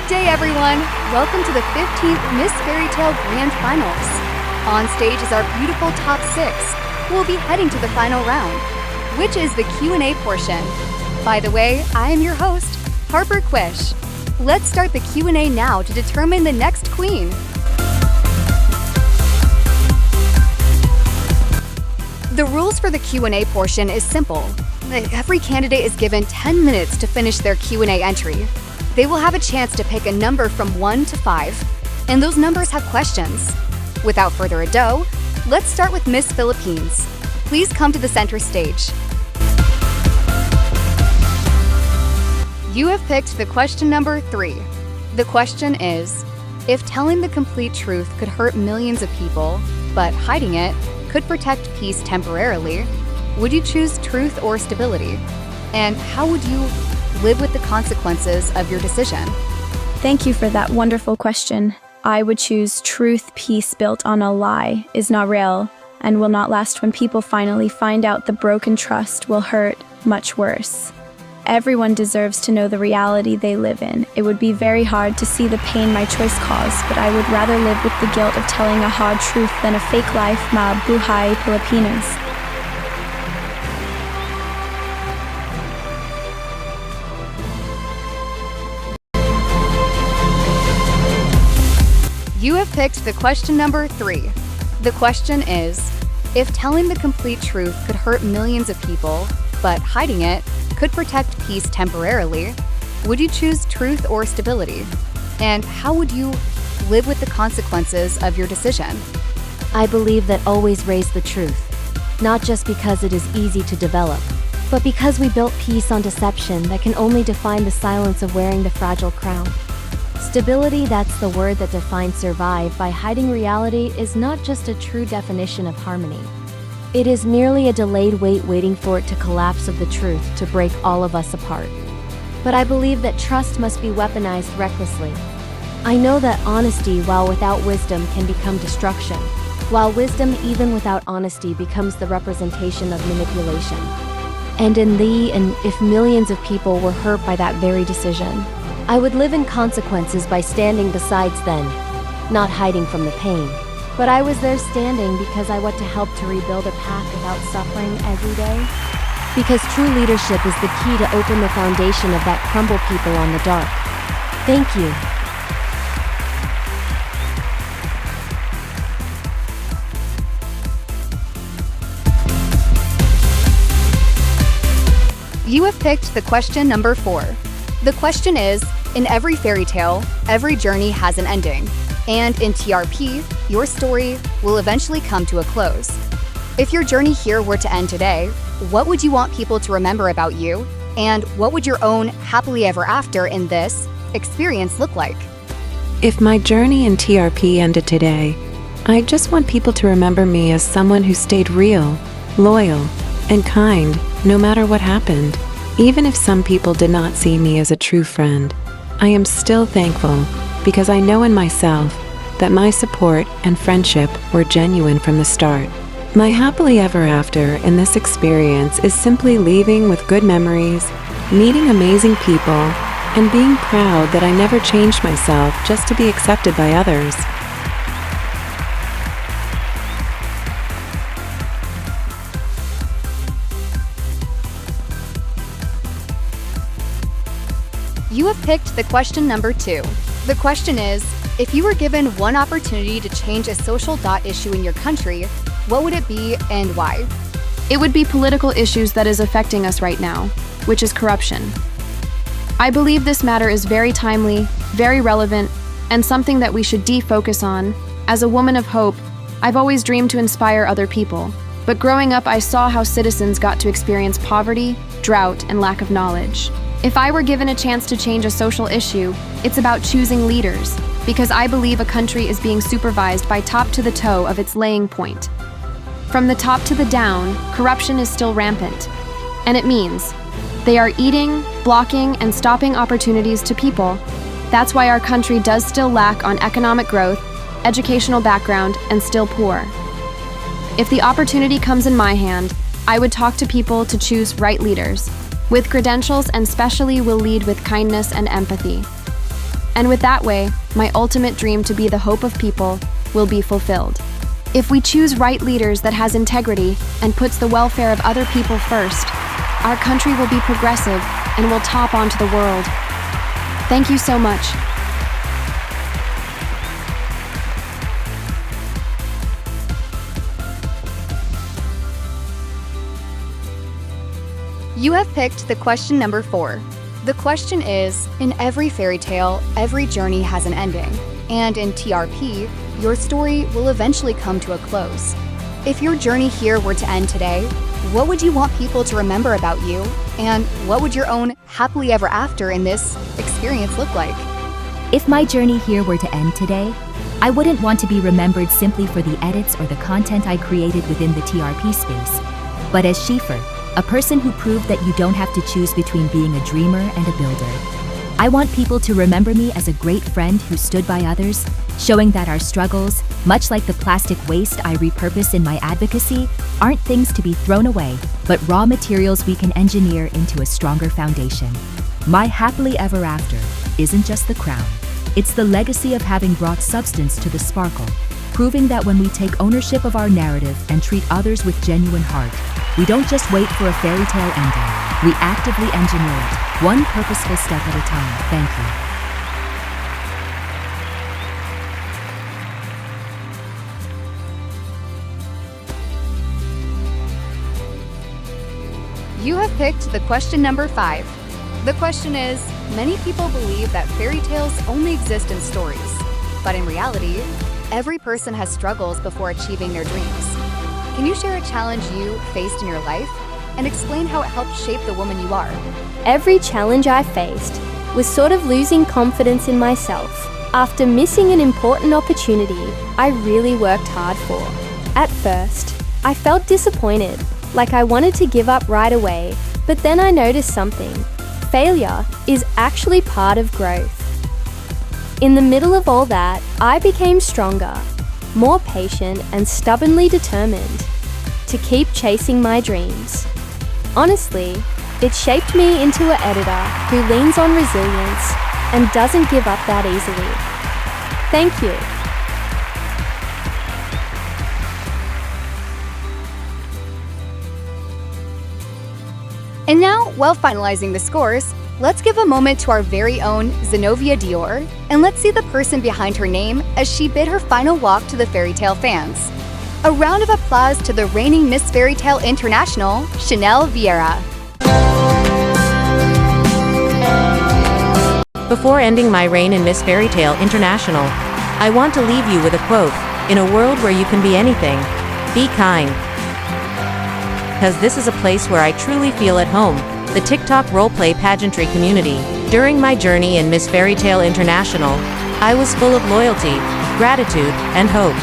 Good day, everyone! Welcome to the 15th Miss Fairy Tale Grand Finals. On stage is our beautiful top 6, who will be heading to the final round, which is the Q&A portion. By the way, I am your host, Harper Quish. Let's start the Q&A now to determine the next queen. The rules for the Q&A portion is simple. Every candidate is given 10 minutes to finish their Q&A entry. They will have a chance to pick a number from 1 to 5, and those numbers have questions. Without further ado, let's start with Miss Philippines. Please come to the center stage. You have picked the question number 3. The question is, if telling the complete truth could hurt millions of people, but hiding it could protect peace temporarily, would you choose truth or stability? And how would you live with the consequences of your decision? Thank you for that wonderful question. I would choose truth. Peace built on a lie is not real and will not last. When people finally find out, the broken trust will hurt much worse. Everyone deserves to know the reality they live in. It would be very hard to see the pain my choice caused, but I would rather live with the guilt of telling a hard truth than a fake life. Mabuhay Pilipinas. You have picked the question number 3. The question is, if telling the complete truth could hurt millions of people, but hiding it could protect peace temporarily, would you choose truth or stability? And how would you live with the consequences of your decision? I believe that always raise the truth, not just because it is easy to develop, but because we built peace on deception that can only define the silence of wearing the fragile crown. Stability, that's the word that defines survive by hiding reality, is not just a true definition of harmony. It is merely a delayed wait waiting for it to collapse of the truth to break all of us apart. But I believe that trust must be weaponized recklessly. I know that honesty, while without wisdom, can become destruction, while wisdom, even without honesty, becomes the representation of manipulation. And if millions of people were hurt by that very decision, I would live in consequences by standing besides them, not hiding from the pain. But I was there standing because I want to help to rebuild a path without suffering every day. Because true leadership is the key to open the foundation of that crumble people on the dark. Thank you. You have picked the question number 4. The question is, in every fairy tale, every journey has an ending. And in TRP, your story will eventually come to a close. If your journey here were to end today, what would you want people to remember about you? And what would your own happily ever after in this experience look like? If my journey in TRP ended today, I just want people to remember me as someone who stayed real, loyal, and kind, no matter what happened. Even if some people did not see me as a true friend, I am still thankful because I know in myself that my support and friendship were genuine from the start. My happily ever after in this experience is simply leaving with good memories, meeting amazing people, and being proud that I never changed myself just to be accepted by others. You have picked the question number 2. The question is, if you were given one opportunity to change a social issue in your country, what would it be and why? It would be political issues that is affecting us right now, which is corruption. I believe this matter is very timely, very relevant, and something that we should defocus on. As a woman of hope, I've always dreamed to inspire other people. But growing up, I saw how citizens got to experience poverty, drought, and lack of knowledge. If I were given a chance to change a social issue, it's about choosing leaders, because I believe a country is being supervised by top to the toe of its laying point. From the top to the down, corruption is still rampant, and it means they are eating, blocking, and stopping opportunities to people. That's why our country does still lack on economic growth, educational background, and still poor. If the opportunity comes in my hand, I would talk to people to choose right leaders, with credentials, and specially will lead with kindness and empathy. And with that way, my ultimate dream to be the hope of people will be fulfilled. If we choose right leaders that has integrity and puts the welfare of other people first, our country will be progressive and will top onto the world. Thank you so much. You have picked the question number 4. The question is, in every fairy tale, every journey has an ending, and in TRP, your story will eventually come to a close. If your journey here were to end today, what would you want people to remember about you, and what would your own happily ever after in this experience look like? If my journey here were to end today, I wouldn't want to be remembered simply for the edits or the content I created within the TRP space, but as Qifer, a person who proved that you don't have to choose between being a dreamer and a builder. I want people to remember me as a great friend who stood by others, showing that our struggles, much like the plastic waste I repurpose in my advocacy, aren't things to be thrown away, but raw materials we can engineer into a stronger foundation. My happily ever after isn't just the crown. It's the legacy of having brought substance to the sparkle, proving that when we take ownership of our narrative and treat others with genuine heart, we don't just wait for a fairy tale ending, we actively engineer it, one purposeful step at a time. Thank you. You have picked the question number 5. The question is, many people believe that fairy tales only exist in stories, but in reality, every person has struggles before achieving their dreams. Can you share a challenge you faced in your life and explain how it helped shape the woman you are? Every challenge I faced was sort of losing confidence in myself after missing an important opportunity I really worked hard for. At first, I felt disappointed, like I wanted to give up right away, but then I noticed something. Failure is actually part of growth. In the middle of all that, I became stronger, more patient and stubbornly determined to keep chasing my dreams. Honestly, it shaped me into an editor who leans on resilience and doesn't give up that easily. Thank you. And now, while finalizing the scores, let's give a moment to our very own Zenobia Dior, and let's see the person behind her name as she bid her final walk to the fairy tale fans. A round of applause to the reigning Miss Fairy Tale International, 𝗠𝗛𝗏 Vieira. Before ending my reign in Miss Fairy Tale International, I want to leave you with a quote: in a world where you can be anything, be kind. Because this is a place where I truly feel at home, the TikTok roleplay pageantry community. During my journey in Miss Fairy Tale International, I was full of loyalty, gratitude, and hope.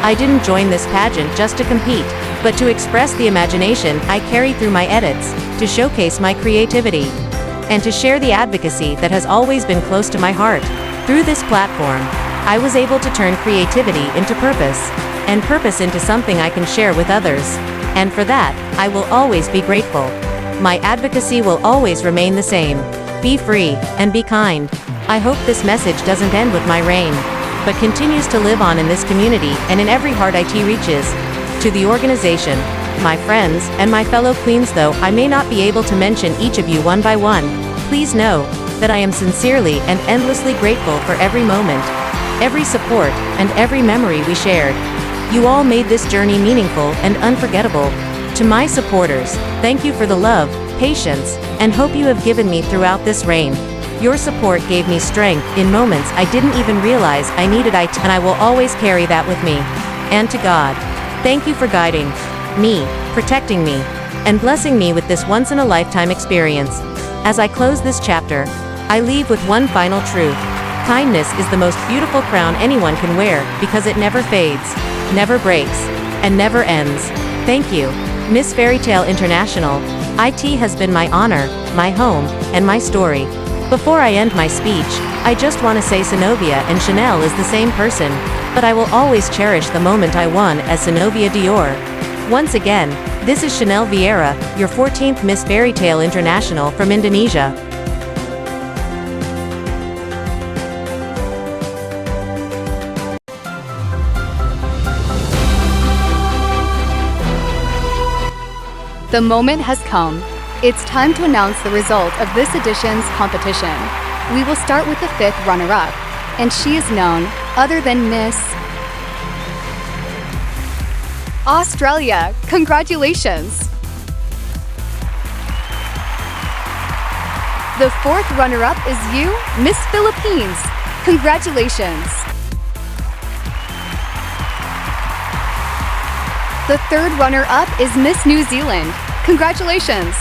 I didn't join this pageant just to compete, but to express the imagination I carry through my edits, to showcase my creativity, and to share the advocacy that has always been close to my heart. Through this platform, I was able to turn creativity into purpose, and purpose into something I can share with others. And for that, I will always be grateful. My advocacy will always remain the same. Be free, and be kind. I hope this message doesn't end with my reign, but continues to live on in this community and in every heart it reaches. To the organization, my friends, and my fellow queens, though I may not be able to mention each of you one by one, please know that I am sincerely and endlessly grateful for every moment, every support, and every memory we shared. You all made this journey meaningful and unforgettable. To my supporters, thank you for the love, patience, and hope you have given me throughout this reign. Your support gave me strength in moments I didn't even realize I needed, and I will always carry that with me. And to God, thank you for guiding me, protecting me, and blessing me with this once-in-a-lifetime experience. As I close this chapter, I leave with one final truth. Kindness is the most beautiful crown anyone can wear because it never fades, never breaks, and never ends. Thank you, Miss Fairy Tale International. IT has been my honor, my home, and my story. Before I end my speech, I just want to say Zenobia and 𝗠𝗛𝗏 is the same person, but I will always cherish the moment I won as Zenobia Dior. Once again, this is 𝗠𝗛𝗏 Vieira, your 14th Miss Fairy Tale International from Indonesia. The moment has come. It's time to announce the result of this edition's competition. We will start with the 5th runner-up, and she is known other than Miss Australia. Congratulations! The 4th runner-up is you, Miss Philippines. Congratulations! The 3rd runner-up is Miss New Zealand. Congratulations!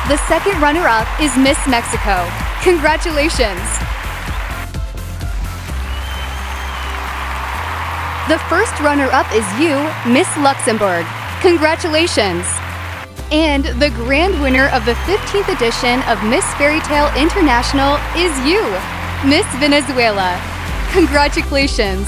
The 2nd runner-up is Miss Mexico. Congratulations! The 1st runner-up is you, Miss Luxembourg. Congratulations! And the grand winner of the 15th edition of Miss Fairy Tale International is you, Miss Venezuela. Congratulations!